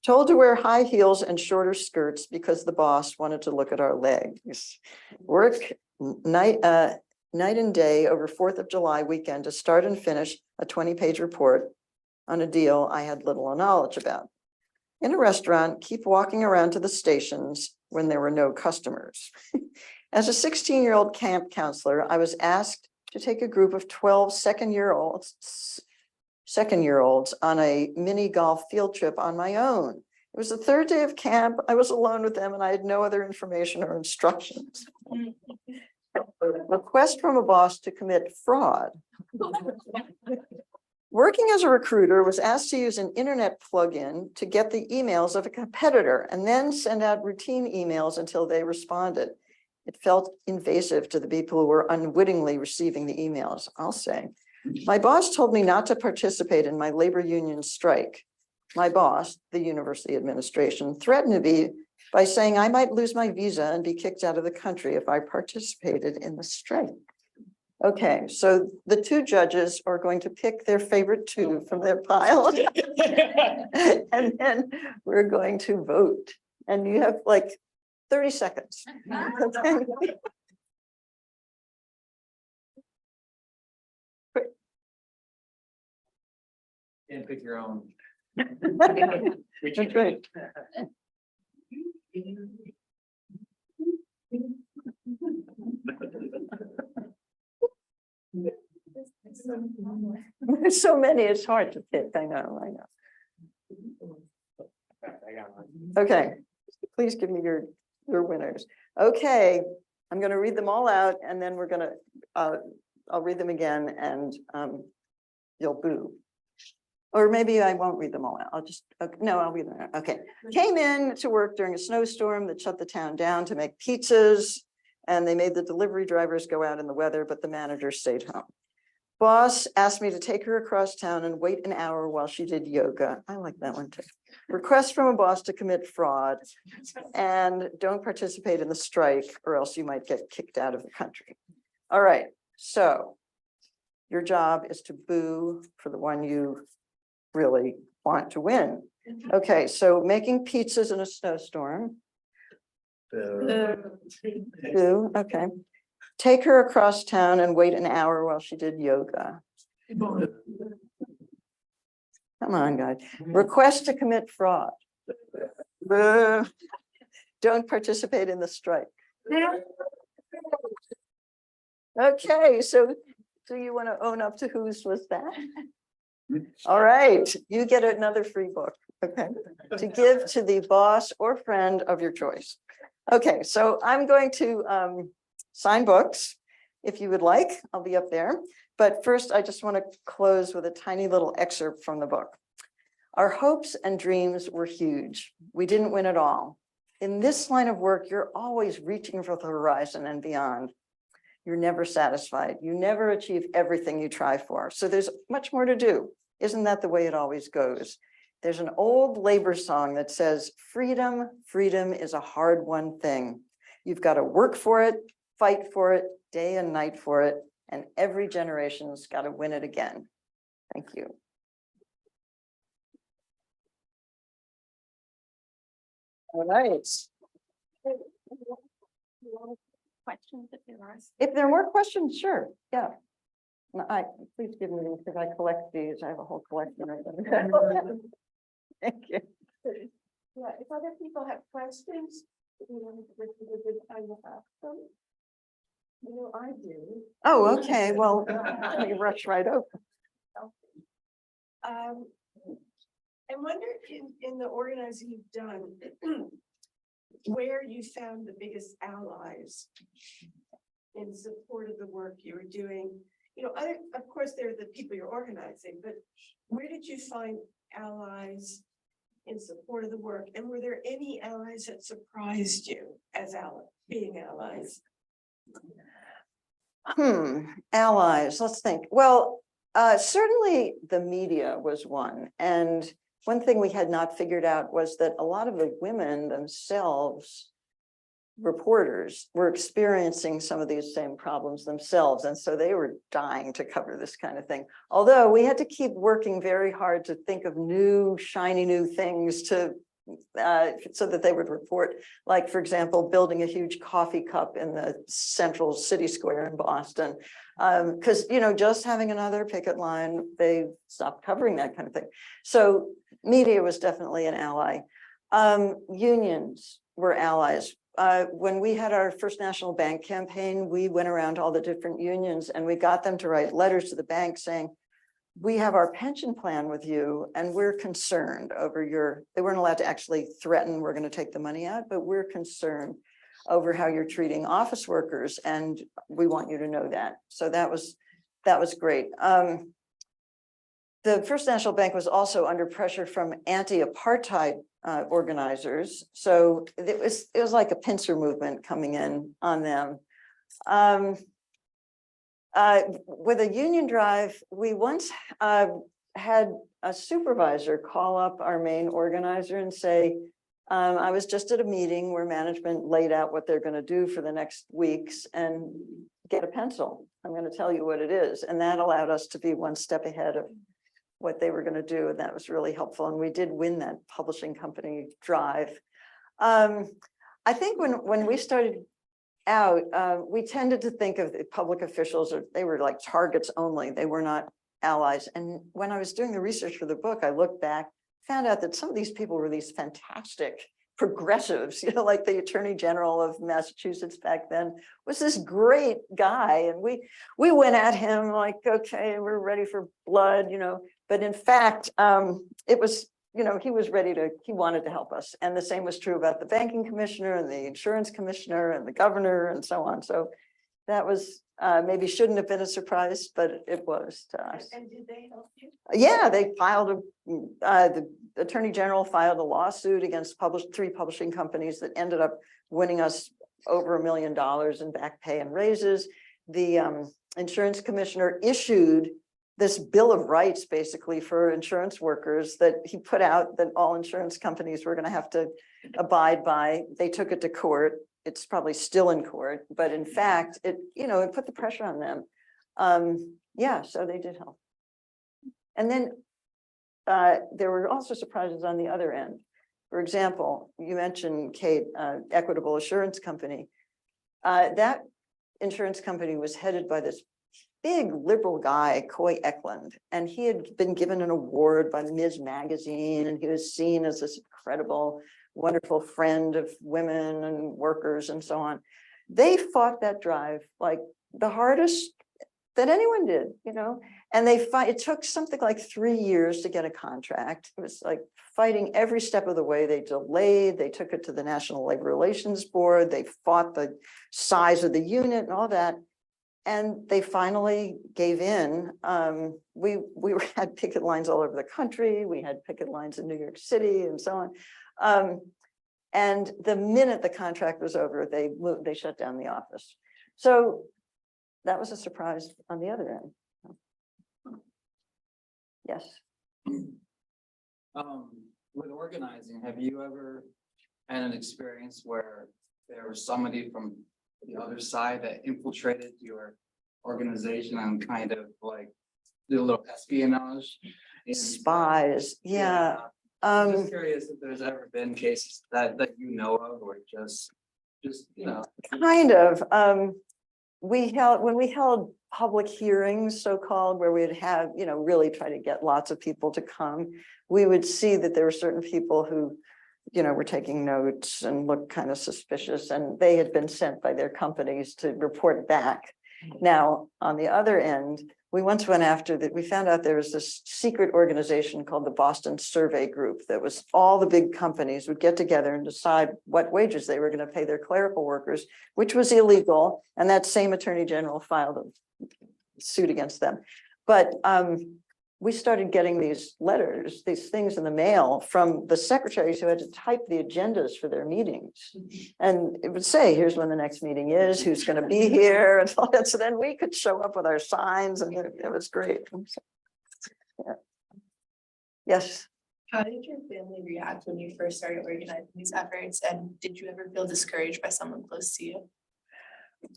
B: Told to wear high heels and shorter skirts because the boss wanted to look at our legs. Work night and day over 4th of July weekend to start and finish a 20-page report on a deal I had little knowledge about. In a restaurant, keep walking around to the stations when there were no customers. As a 16-year-old camp counselor, I was asked to take a group of 12 second-year-olds on a mini golf field trip on my own. It was the 3rd day of camp. I was alone with them and I had no other information or instructions. Request from a boss to commit fraud. Working as a recruiter, was asked to use an internet plugin to get the emails of a competitor and then send out routine emails until they responded. It felt invasive to the people who were unwittingly receiving the emails, I'll say. My boss told me not to participate in my labor union strike. My boss, the university administration, threatened me by saying I might lose my visa and be kicked out of the country if I participated in the strike. Okay, so the 2 judges are going to pick their favorite 2 from their pile. And then we're going to vote. And you have like 30 seconds. Okay.
H: And pick your own.
B: That's right. There's so many, it's hard to pick. I know. Okay, please give me your winners. Okay, I'm gonna read them all out and then we're gonna, I'll read them again and you'll boo. Or maybe I won't read them all out. I'll just, no, I'll read them out. Okay. Came in to work during a snowstorm that shut the town down to make pizzas. And they made the delivery drivers go out in the weather, but the manager stayed home. Boss asked me to take her across town and wait an hour while she did yoga. I like that one too. Request from a boss to commit fraud and don't participate in the strike or else you might get kicked out of the country. All right, so your job is to boo for the one you really want to win. Okay, so making pizzas in a snowstorm. Boo, okay. Take her across town and wait an hour while she did yoga. Come on, guys. Request to commit fraud. Boo. Don't participate in the strike. Okay, so do you want to own up to whose was that? All right, you get another free book, okay, to give to the boss or friend of your choice. Okay, so I'm going to sign books. If you would like, I'll be up there. But first, I just want to close with a tiny little excerpt from the book. Our hopes and dreams were huge. We didn't win at all. In this line of work, you're always reaching for the horizon and beyond. You're never satisfied. You never achieve everything you try for. So there's much more to do. Isn't that the way it always goes? There's an old labor song that says, freedom, freedom is a hard-won thing. You've got to work for it, fight for it, day and night for it, and every generation's got to win it again. Thank you. All right.
D: Questions if there are.
B: If there are more questions, sure, yeah. No, please give me these because I collect these. I have a whole collection of them. Thank you.
A: Yeah, if other people have questions, this is a good time to ask them. You know, I do.
B: Oh, okay, well, let me rush right over.
A: I wonder in the organizing you've done, where you found the biggest allies in support of the work you were doing. You know, of course, there are the people you're organizing, but where did you find allies in support of the work? And were there any allies that surprised you as being allies?
B: Allies, let's think. Well, certainly the media was one. And one thing we had not figured out was that a lot of the women themselves, reporters, were experiencing some of these same problems themselves. And so they were dying to cover this kind of thing. Although we had to keep working very hard to think of new, shiny new things to so that they would report, like, for example, building a huge coffee cup in the central city square in Boston. Because, you know, just having another picket line, they stopped covering that kind of thing. So media was definitely an ally. Unions were allies. When we had our first national bank campaign, we went around to all the different unions and we got them to write letters to the bank saying, we have our pension plan with you and we're concerned over they weren't allowed to actually threaten, we're going to take the money out, but we're concerned over how you're treating office workers and we want you to know that. So that was great. The First National Bank was also under pressure from anti-apartheid organizers. So it was like a pincer movement coming in on them. With a union drive, we once had a supervisor call up our main organizer and say, I was just at a meeting where management laid out what they're going to do for the next weeks and get a pencil. I'm going to tell you what it is. And that allowed us to be one step ahead of what they were going to do. And that was really helpful. And we did win that publishing company drive. I think when we started out, we tended to think of the public officials, or they were like targets only. They were not allies. And when I was doing the research for the book, I looked back, found out that some of these people were these fantastic progressives, you know, like the Attorney General of Massachusetts back then was this great guy. And we went at him like, okay, we're ready for blood, you know, but in fact, it was he was he wanted to help us. And the same was true about the banking commissioner and the insurance commissioner and the governor and so on. So that was, maybe shouldn't have been a surprise, but it was to us.
A: And did they help you?
B: Yeah, they filed the Attorney General filed a lawsuit against three publishing companies that ended up winning us over $1 million in back pay and raises. The insurance commissioner issued this Bill of Rights basically for insurance workers that he put out that all insurance companies were going to have to abide by. They took it to court. It's probably still in court, but in fact, it put the pressure on them. Yeah, so they did help. And then there were also surprises on the other end. For example, you mentioned, Kate, Equitable Assurance Company. That insurance company was headed by this big liberal guy, Coy Eklund, and he had been given an award by Ms. Magazine, and he was seen as this incredible, wonderful friend of women and workers and so on. They fought that drive like the hardest that anyone did, and it took something like 3 years to get a contract. It was like fighting every step of the way. They delayed, they took it to the National Labor Relations Board, they fought the size of the unit and all that. And they finally gave in. We had picket lines all over the country. We had picket lines in New York City and so on. And the minute the contract was over, they shut down the office. So that was a surprise on the other end. Yes.
H: With organizing, have you ever had an experience where there was somebody from the other side that infiltrated your organization and kind of like did a little espionage?
B: Spies, yeah.
H: I'm just curious if there's ever been cases that you know of, or just
B: Kind of. When we held public hearings, so-called, where we'd have, really try to get lots of people to come, we would see that there were certain people who, were taking notes and looked kind of suspicious, and they had been sent by their companies to report back. Now, on the other end, we once went after that. We found out there was this secret organization called the Boston Survey Group that was all the big companies would get together and decide what wages they were going to pay their clerical workers, which was illegal. And that same attorney general filed a suit against them. But we started getting these letters, these things in the mail from the secretaries who had to type the agendas for their meetings. And it would say, here's when the next meeting is, who's going to be here, and all that. So then we could show up with our signs, and it was great. Yeah. Yes.
I: How did your family react when you first started organizing these efforts? And did you ever feel discouraged by someone close to you?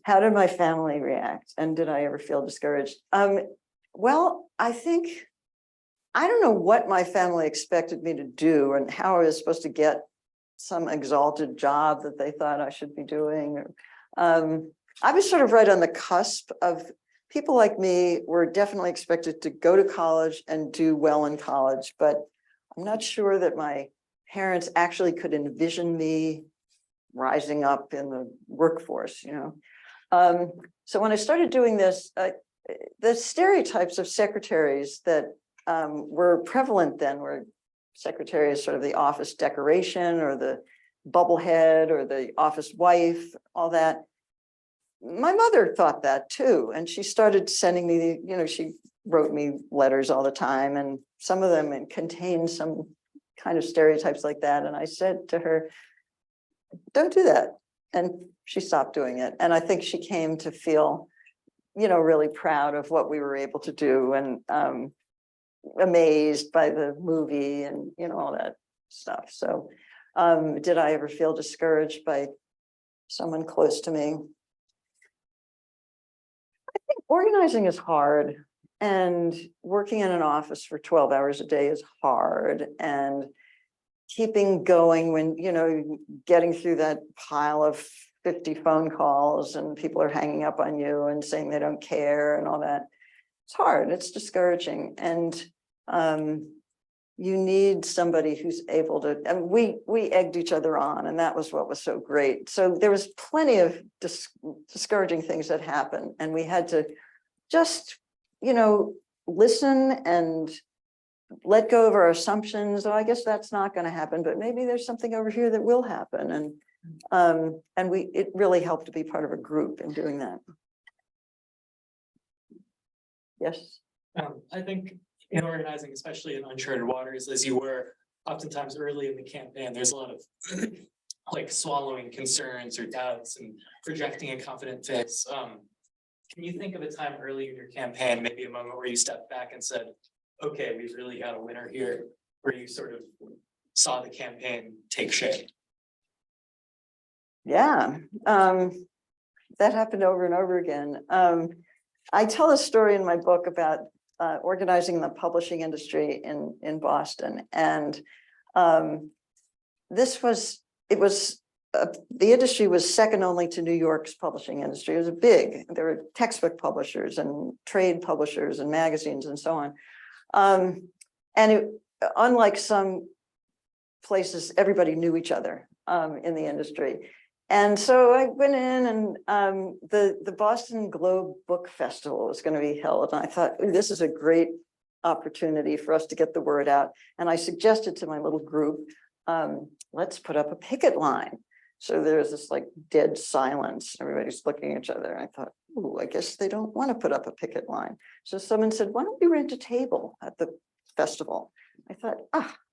B: How did my family react? And did I ever feel discouraged? Well, I don't know what my family expected me to do and how I was supposed to get some exalted job that they thought I should be doing. I was sort of right on the cusp of people like me were definitely expected to go to college and do well in college, but I'm not sure that my parents actually could envision me rising up in the workforce, So when I started doing this, the stereotypes of secretaries that were prevalent then were secretary sort of the office decoration or the bubblehead or the office wife, all that. My mother thought that too. And she started sending me, she wrote me letters all the time, and some of them contained some kind of stereotypes like that. And I said to her, don't do that. And she stopped doing it. And I think she came to feel, really proud of what we were able to do, and amazed by the movie and all that stuff. So did I ever feel discouraged by someone close to me? I think organizing is hard, and working in an office for 12 hours a day is hard, and keeping going when getting through that pile of 50 phone calls and people are hanging up on you and saying they don't care and all that. It's hard, it's discouraging. And you need somebody who's able to, and we egged each other on, and that was what was so great. So there was plenty of discouraging things that happened, and we had to just, listen and let go of our assumptions. Oh, I guess that's not going to happen, but maybe there's something over here that will happen. And it really helped to be part of a group in doing that. Yes.
J: I think in organizing, especially in uncharted waters, as you were oftentimes early in the campaign, there's a lot of like swallowing concerns or doubts and projecting a confident face. Can you think of a time early in your campaign, maybe a moment where you stepped back and said, okay, we've really got a winner here, where you sort of saw the campaign take shape?
B: Yeah, that happened over and over again. I tell a story in my book about organizing the publishing industry in Boston, and the industry was second only to New York's publishing industry. It was big. There were textbook publishers and trade publishers and magazines and so on. Unlike some places, everybody knew each other in the industry. And so I went in and the Boston Globe Book Festival was going to be held. And I thought, this is a great opportunity for us to get the word out. And I suggested to my little group, let's put up a picket line. So there's this like dead silence. Everybody's looking at each other. I thought, oh, I guess they don't want to put up a picket line. So someone said, why don't we rent a table at the festival? I thought,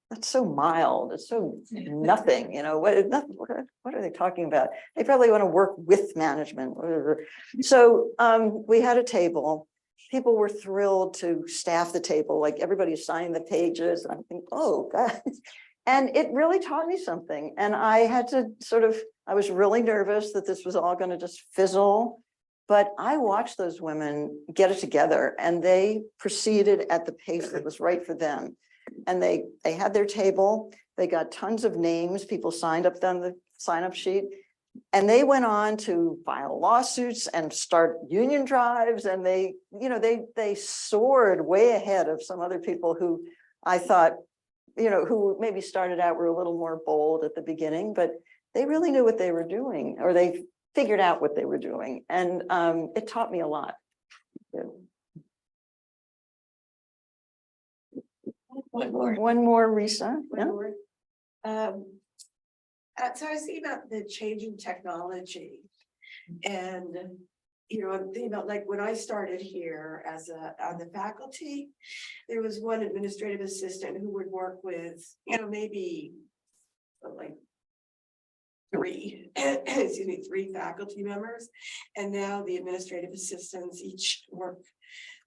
B: that's so mild. It's so nothing, what are they talking about? They probably want to work with management. So we had a table. People were thrilled to staff the table. Like everybody signed the pages. And I think, oh God. And it really taught me something. And I had to I was really nervous that this was all going to just fizzle. But I watched those women get it together, and they proceeded at the pace that was right for them. And they had their table, they got tons of names, people signed up on the sign-up sheet, and they went on to file lawsuits and start union drives. And they soared way ahead of some other people who I thought, who maybe started out were a little more bold at the beginning, but they really knew what they were doing, or they figured out what they were doing. And it taught me a lot. Yeah. One more, Risa.
A: One more. So I was thinking about the change in technology, and I'm thinking about like when I started here on the faculty, there was one administrative assistant who would work with maybe like three faculty members, and now the administrative assistants each work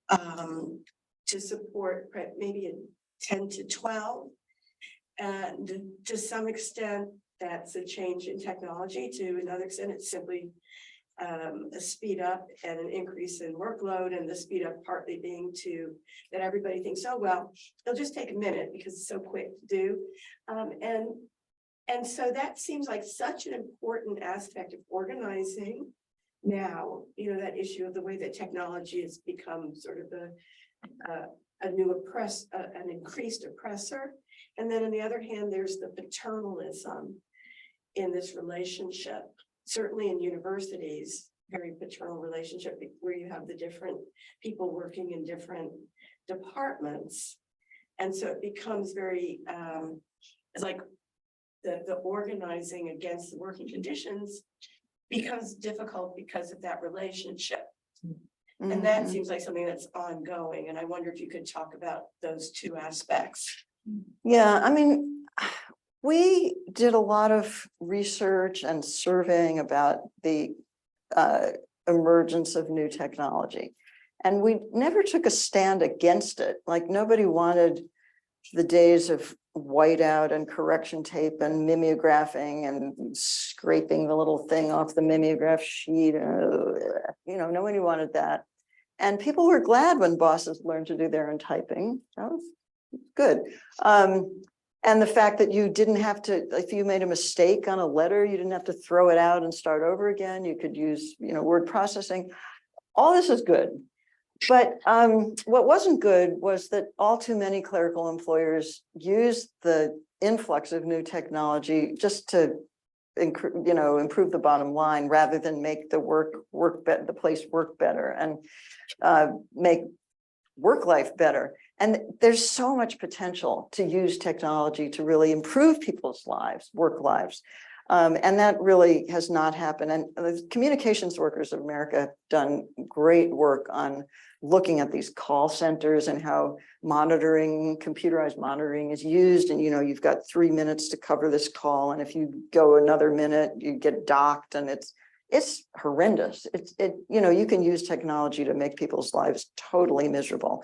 A: to support maybe 10 to 12. And to some extent, that's a change in technology. To another extent, it's simply a speed up and an increase in workload, and the speed up partly being that everybody thinks, oh, well, it'll just take a minute because it's so quick to do. And so that seems like such an important aspect of organizing now, that issue of the way that technology has become sort of a new an increased oppressor. And then on the other hand, there's the paternalism in this relationship, certainly in universities, very paternal relationship where you have the different people working in different departments. And so it becomes very, it's like the organizing against the working conditions becomes difficult because of that relationship. And that seems like something that's ongoing. And I wonder if you could talk about those two aspects.
B: Yeah, I mean, we did a lot of research and surveying about the emergence of new technology. And we never took a stand against it. Like nobody wanted the days of whiteout and correction tape and mimeographing and scraping the little thing off the mimeograph sheet. Nobody wanted that. And people were glad when bosses learned to do their own typing. That was good. And the fact that you didn't have to, if you made a mistake on a letter, you didn't have to throw it out and start over again. You could use, word processing. All this is good. But what wasn't good was that all too many clerical employers use the influx of new technology just to improve the bottom line rather than make the the place work better and make work life better. And there's so much potential to use technology to really improve people's lives, work lives. And that really has not happened. And the Communications Workers of America have done great work on looking at these call centers and how monitoring, computerized monitoring is used. And, you've got 3 minutes to cover this call. And if you go another minute, you get docked, and it's horrendous. You can use technology to make people's lives totally miserable.